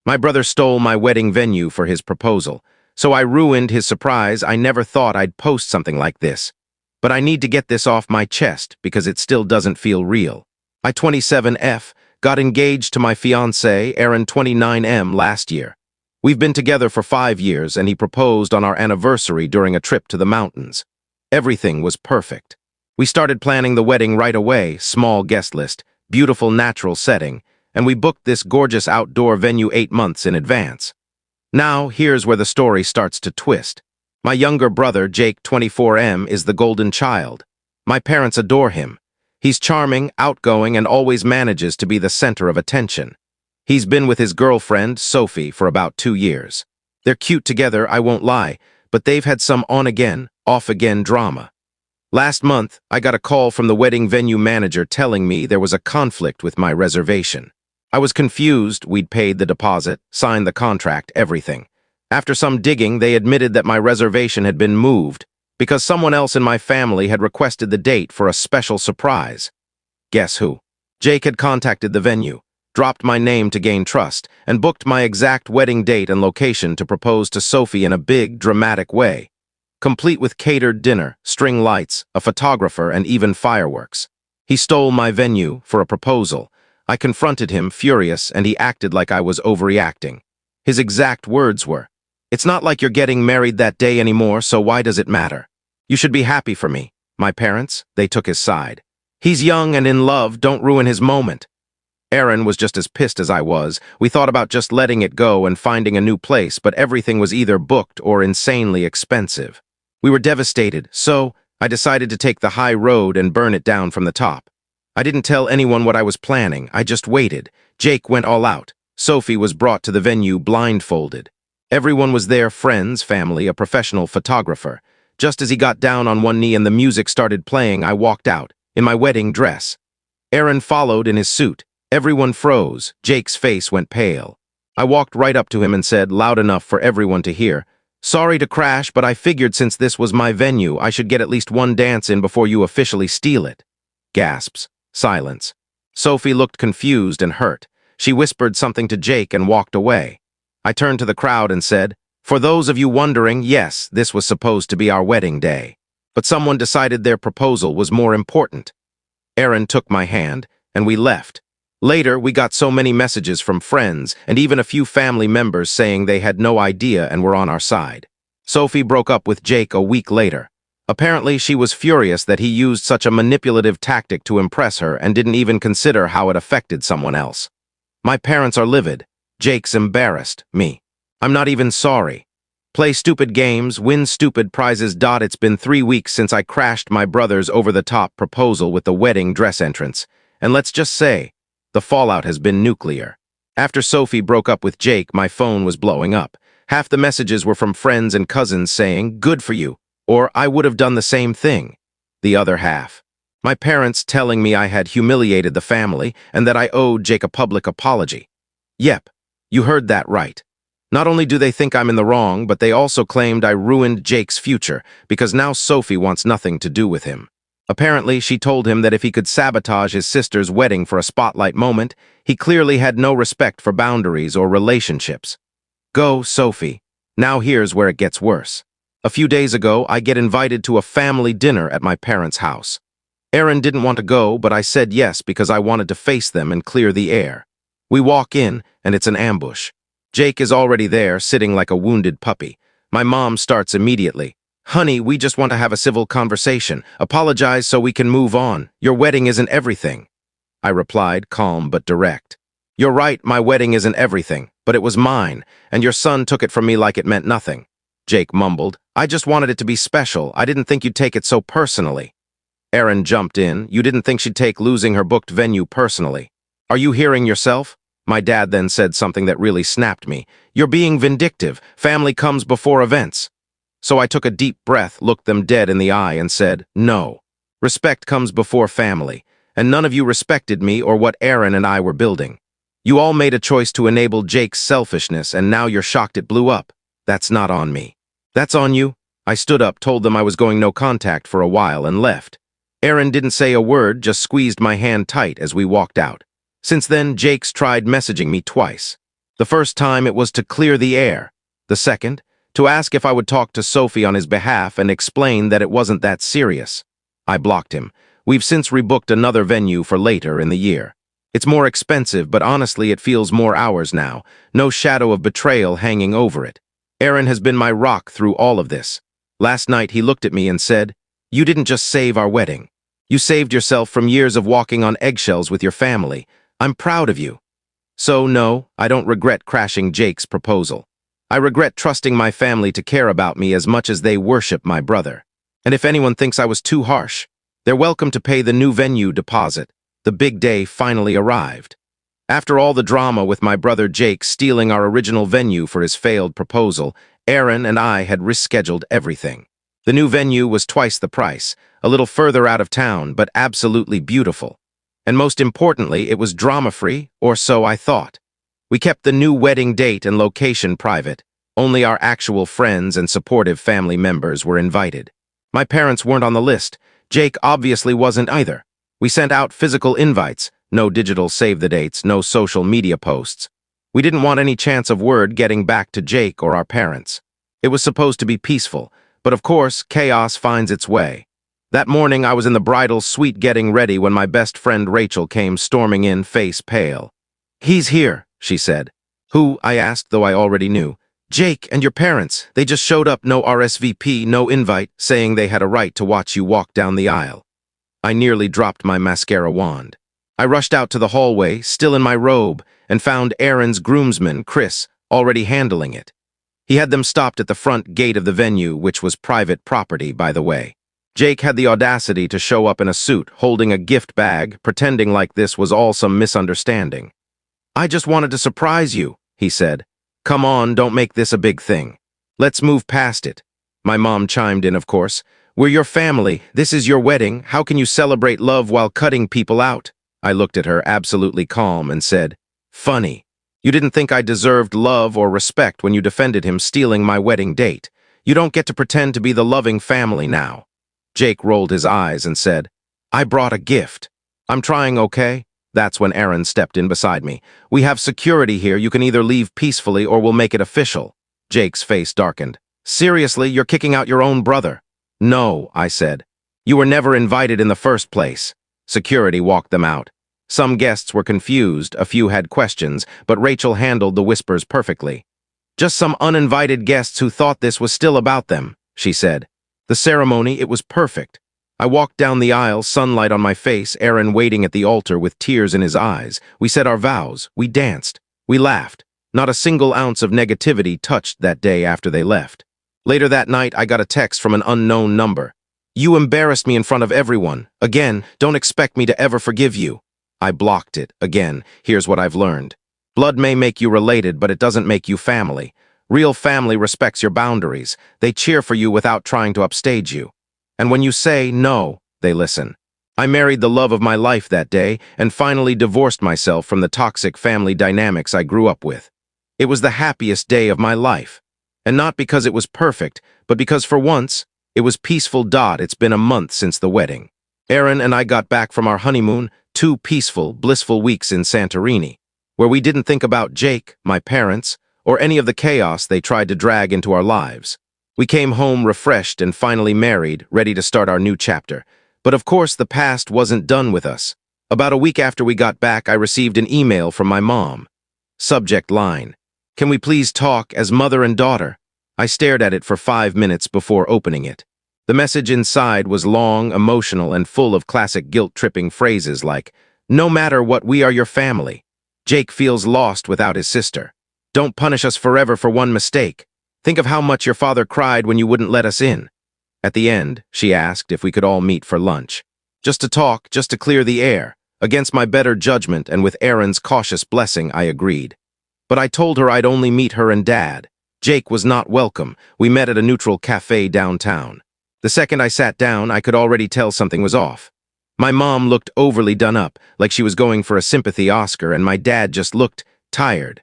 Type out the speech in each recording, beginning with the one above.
My brother stole my wedding venue for his proposal, so I ruined his surprise. I never thought I'd post something like this. But I need to get this off my chest because it still doesn't feel real. I, 27F, got engaged to my fiancé, Aaron, 29M, last year. We've been together for 5 years, and he proposed on our anniversary during a trip to the mountains. Everything was perfect. We started planning the wedding right away, small guest list, beautiful natural setting, and we booked this gorgeous outdoor venue 8 months in advance. Now, here's where the story starts to twist. My younger brother, Jake, 24M, is the golden child. My parents adore him. He's charming, outgoing, and always manages to be the center of attention. He's been with his girlfriend, Sophie, for about 2 years. They're cute together, I won't lie, but they've had some on-again, off-again drama. Last month, I got a call from the wedding venue manager telling me there was a conflict with my reservation. I was confused. We'd paid the deposit, signed the contract, everything. After some digging, they admitted that my reservation had been moved because someone else in my family had requested the date for a special surprise. Guess who? Jake had contacted the venue, dropped my name to gain trust, and booked my exact wedding date and location to propose to Sophie in a big, dramatic way, complete with catered dinner, string lights, a photographer, and even fireworks. He stole my venue for a proposal. I confronted him, furious, and he acted like I was overreacting. His exact words were, "It's not like you're getting married that day anymore, so why does it matter? You should be happy for me." My parents, they took his side. "He's young and in love, don't ruin his moment." Aaron was just as pissed as I was. We thought about just letting it go and finding a new place, but everything was either booked or insanely expensive. We were devastated, so I decided to take the high road and burn it down from the top. I didn't tell anyone what I was planning. I just waited. Jake went all out. Sophie was brought to the venue blindfolded. Everyone was there, friends, family, a professional photographer. Just as he got down on one knee and the music started playing, I walked out, in my wedding dress. Aaron followed in his suit. Everyone froze. Jake's face went pale. I walked right up to him and said, loud enough for everyone to hear, "Sorry to crash, but I figured since this was my venue, I should get at least one dance in before you officially steal it." Gasps. Silence. Sophie looked confused and hurt. She whispered something to Jake and walked away. I turned to the crowd and said, "For those of you wondering, yes, this was supposed to be our wedding day. But someone decided their proposal was more important." Aaron took my hand, and we left. Later, we got so many messages from friends and even a few family members saying they had no idea and were on our side. Sophie broke up with Jake a week later. Apparently, she was furious that he used such a manipulative tactic to impress her and didn't even consider how it affected someone else. My parents are livid. Jake's embarrassed. Me. I'm not even sorry. Play stupid games, win stupid prizes. It's been 3 weeks since I crashed my brother's over-the-top proposal with the wedding dress entrance. And let's just say, the fallout has been nuclear. After Sophie broke up with Jake, my phone was blowing up. Half the messages were from friends and cousins saying, "Good for you," or "I would have done the same thing." The other half. My parents telling me I had humiliated the family and that I owed Jake a public apology. Yep, you heard that right. Not only do they think I'm in the wrong, but they also claimed I ruined Jake's future because now Sophie wants nothing to do with him. Apparently, she told him that if he could sabotage his sister's wedding for a spotlight moment, he clearly had no respect for boundaries or relationships. Go, Sophie. Now here's where it gets worse. A few days ago, I get invited to a family dinner at my parents' house. Aaron didn't want to go, but I said yes because I wanted to face them and clear the air. We walk in, and it's an ambush. Jake is already there, sitting like a wounded puppy. My mom starts immediately. "Honey, we just want to have a civil conversation. Apologize so we can move on. Your wedding isn't everything." I replied, calm but direct. "You're right, my wedding isn't everything, but it was mine, and your son took it from me like it meant nothing." Jake mumbled, "I just wanted it to be special. I didn't think you'd take it so personally." Aaron jumped in. "You didn't think she'd take losing her booked venue personally. Are you hearing yourself?" My dad then said something that really snapped me. "You're being vindictive. Family comes before events." So I took a deep breath, looked them dead in the eye, and said, "No. Respect comes before family, and none of you respected me or what Aaron and I were building. You all made a choice to enable Jake's selfishness, and now you're shocked it blew up. That's not on me. That's on you." I stood up, told them I was going no contact for a while, and left. Aaron didn't say a word, just squeezed my hand tight as we walked out. Since then, Jake's tried messaging me twice. The first time it was to clear the air. The second, to ask if I would talk to Sophie on his behalf and explain that it wasn't that serious. I blocked him. We've since rebooked another venue for later in the year. It's more expensive, but honestly it feels more ours now. No shadow of betrayal hanging over it. Aaron has been my rock through all of this. Last night he looked at me and said, "You didn't just save our wedding. You saved yourself from years of walking on eggshells with your family. I'm proud of you." So no, I don't regret crashing Jake's proposal. I regret trusting my family to care about me as much as they worship my brother. And if anyone thinks I was too harsh, they're welcome to pay the new venue deposit. The big day finally arrived. After all the drama with my brother Jake stealing our original venue for his failed proposal, Aaron and I had rescheduled everything. The new venue was twice the price, a little further out of town, but absolutely beautiful. And most importantly, it was drama-free, or so I thought. We kept the new wedding date and location private. Only our actual friends and supportive family members were invited. My parents weren't on the list. Jake obviously wasn't either. We sent out physical invites, no digital save-the-dates, no social media posts. We didn't want any chance of word getting back to Jake or our parents. It was supposed to be peaceful, but of course, chaos finds its way. That morning, I was in the bridal suite getting ready when my best friend Rachel came storming in, face pale. "He's here," she said. "Who?" I asked, though I already knew. "Jake and your parents. They just showed up, no RSVP, no invite, saying they had a right to watch you walk down the aisle." I nearly dropped my mascara wand. I rushed out to the hallway, still in my robe, and found Aaron's groomsman, Chris, already handling it. He had them stopped at the front gate of the venue, which was private property, by the way. Jake had the audacity to show up in a suit, holding a gift bag, pretending like this was all some misunderstanding. "I just wanted to surprise you," he said. "Come on, don't make this a big thing. Let's move past it." My mom chimed in, of course. "We're your family. This is your wedding. How can you celebrate love while cutting people out?" I looked at her, absolutely calm, and said, "Funny. You didn't think I deserved love or respect when you defended him stealing my wedding date. You don't get to pretend to be the loving family now." Jake rolled his eyes and said, "I brought a gift. I'm trying, okay?" That's when Aaron stepped in beside me. "We have security here. You can either leave peacefully or we'll make it official." Jake's face darkened. "Seriously, you're kicking out your own brother?" "No," I said. "You were never invited in the first place." Security walked them out. Some guests were confused, a few had questions, but Rachel handled the whispers perfectly. "Just some uninvited guests who thought this was still about them," she said. The ceremony, it was perfect. I walked down the aisle, sunlight on my face, Aaron waiting at the altar with tears in his eyes. We said our vows, we danced, we laughed. Not a single ounce of negativity touched that day after they left. Later that night, I got a text from an unknown number. "You embarrassed me in front of everyone. Again, don't expect me to ever forgive you." I blocked it. Again, here's what I've learned. Blood may make you related, but it doesn't make you family. Real family respects your boundaries. They cheer for you without trying to upstage you. And when you say no, they listen. I married the love of my life that day and finally divorced myself from the toxic family dynamics I grew up with. It was the happiest day of my life. And not because it was perfect, but because for once, it was peaceful. It's been a month since the wedding. Aaron and I got back from our honeymoon, 2 peaceful, blissful weeks in Santorini, where we didn't think about Jake, my parents, or any of the chaos they tried to drag into our lives. We came home refreshed and finally married, ready to start our new chapter. But of course, the past wasn't done with us. About a week after we got back, I received an email from my mom. Subject line: "Can we please talk as mother and daughter?" I stared at it for 5 minutes before opening it. The message inside was long, emotional, and full of classic guilt-tripping phrases like, "No matter what, we are your family. Jake feels lost without his sister. Don't punish us forever for one mistake. Think of how much your father cried when you wouldn't let us in." At the end, she asked if we could all meet for lunch. Just to talk, just to clear the air. Against my better judgment and with Aaron's cautious blessing, I agreed. But I told her I'd only meet her and Dad. Jake was not welcome. We met at a neutral cafe downtown. The second I sat down, I could already tell something was off. My mom looked overly done up, like she was going for a sympathy Oscar, and my dad just looked tired.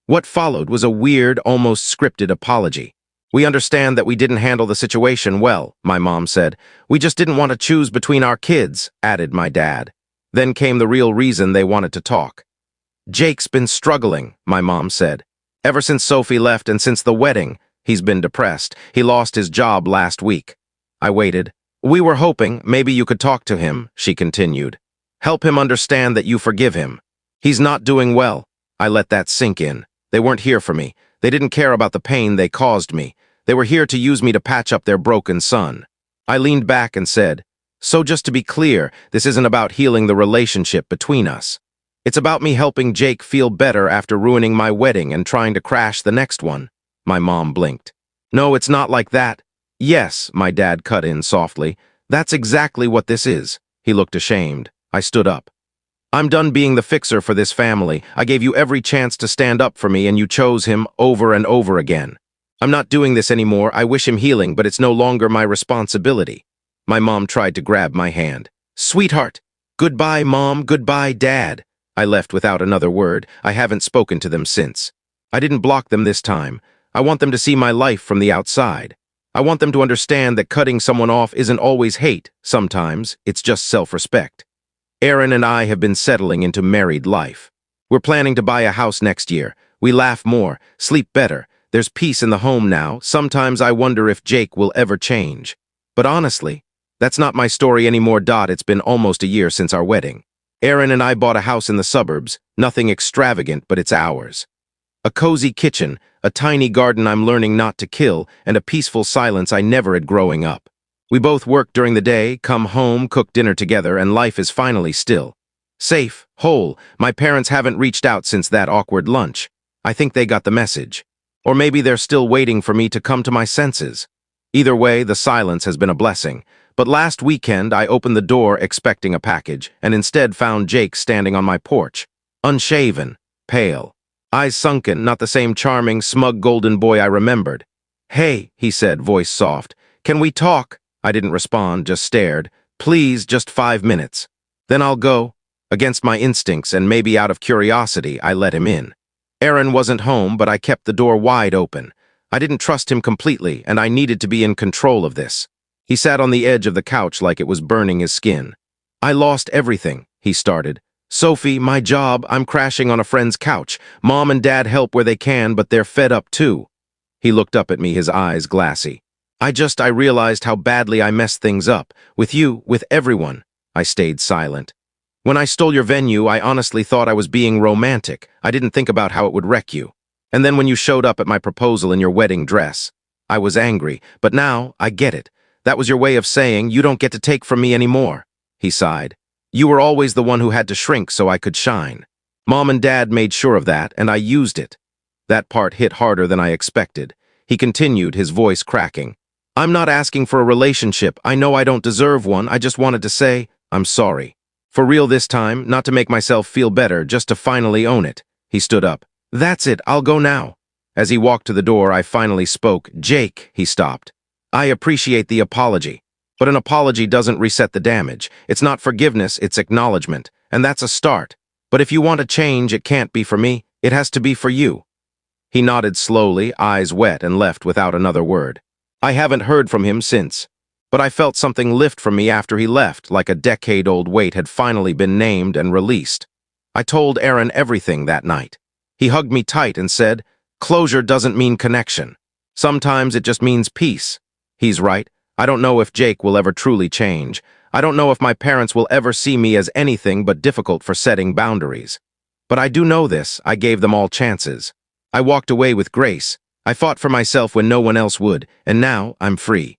What followed was a weird, almost scripted apology. "We understand that we didn't handle the situation well," my mom said. "We just didn't want to choose between our kids," added my dad. Then came the real reason they wanted to talk. Jake's been struggling, my mom said. Ever since Sophie left and since the wedding, he's been depressed. He lost his job last week. I waited. We were hoping maybe you could talk to him, she continued. Help him understand that you forgive him. He's not doing well. I let that sink in. They weren't here for me. They didn't care about the pain they caused me. They were here to use me to patch up their broken son. I leaned back and said, so just to be clear, this isn't about healing the relationship between us. It's about me helping Jake feel better after ruining my wedding and trying to crash the next one. My mom blinked. No, it's not like that. Yes, my dad cut in softly. That's exactly what this is. He looked ashamed. I stood up. I'm done being the fixer for this family. I gave you every chance to stand up for me and you chose him over and over again. I'm not doing this anymore. I wish him healing, but it's no longer my responsibility. My mom tried to grab my hand. Sweetheart. Goodbye, Mom. Goodbye, Dad. I left without another word. I haven't spoken to them since. I didn't block them this time. I want them to see my life from the outside. I want them to understand that cutting someone off isn't always hate. Sometimes it's just self-respect. Aaron and I have been settling into married life. We're planning to buy a house next year. We laugh more, sleep better. There's peace in the home now. Sometimes I wonder if Jake will ever change. But honestly, that's not my story anymore. It's been almost a year since our wedding. Aaron and I bought a house in the suburbs. Nothing extravagant, but it's ours. A cozy kitchen, a tiny garden I'm learning not to kill, and a peaceful silence I never had growing up. We both work during the day, come home, cook dinner together, and life is finally still. Safe, whole. My parents haven't reached out since that awkward lunch. I think they got the message. Or maybe they're still waiting for me to come to my senses. Either way, the silence has been a blessing. But last weekend, I opened the door expecting a package, and instead found Jake standing on my porch. Unshaven, pale. Eyes sunken, not the same charming, smug golden boy I remembered. Hey, he said, voice soft. Can we talk? I didn't respond, just stared. Please, just 5 minutes. Then I'll go. Against my instincts and maybe out of curiosity, I let him in. Aaron wasn't home, but I kept the door wide open. I didn't trust him completely, and I needed to be in control of this. He sat on the edge of the couch like it was burning his skin. I lost everything, he started. Sophie, my job, I'm crashing on a friend's couch. Mom and Dad help where they can, but they're fed up too. He looked up at me, his eyes glassy. I realized how badly I messed things up. With you, with everyone. I stayed silent. When I stole your venue, I honestly thought I was being romantic. I didn't think about how it would wreck you. And then when you showed up at my proposal in your wedding dress, I was angry. But now, I get it. That was your way of saying, you don't get to take from me anymore. He sighed. You were always the one who had to shrink so I could shine. Mom and Dad made sure of that, and I used it. That part hit harder than I expected. He continued, his voice cracking. I'm not asking for a relationship. I know I don't deserve one. I just wanted to say, I'm sorry. For real this time, not to make myself feel better, just to finally own it. He stood up. That's it, I'll go now. As he walked to the door, I finally spoke. Jake, he stopped. I appreciate the apology. But an apology doesn't reset the damage. It's not forgiveness, it's acknowledgement. And that's a start. But if you want to change, it can't be for me. It has to be for you. He nodded slowly, eyes wet, and left without another word. I haven't heard from him since. But I felt something lift from me after he left, like a decade-old weight had finally been named and released. I told Aaron everything that night. He hugged me tight and said, closure doesn't mean connection. Sometimes it just means peace. He's right. I don't know if Jake will ever truly change. I don't know if my parents will ever see me as anything but difficult for setting boundaries. But I do know this, I gave them all chances. I walked away with grace. I fought for myself when no one else would, and now I'm free.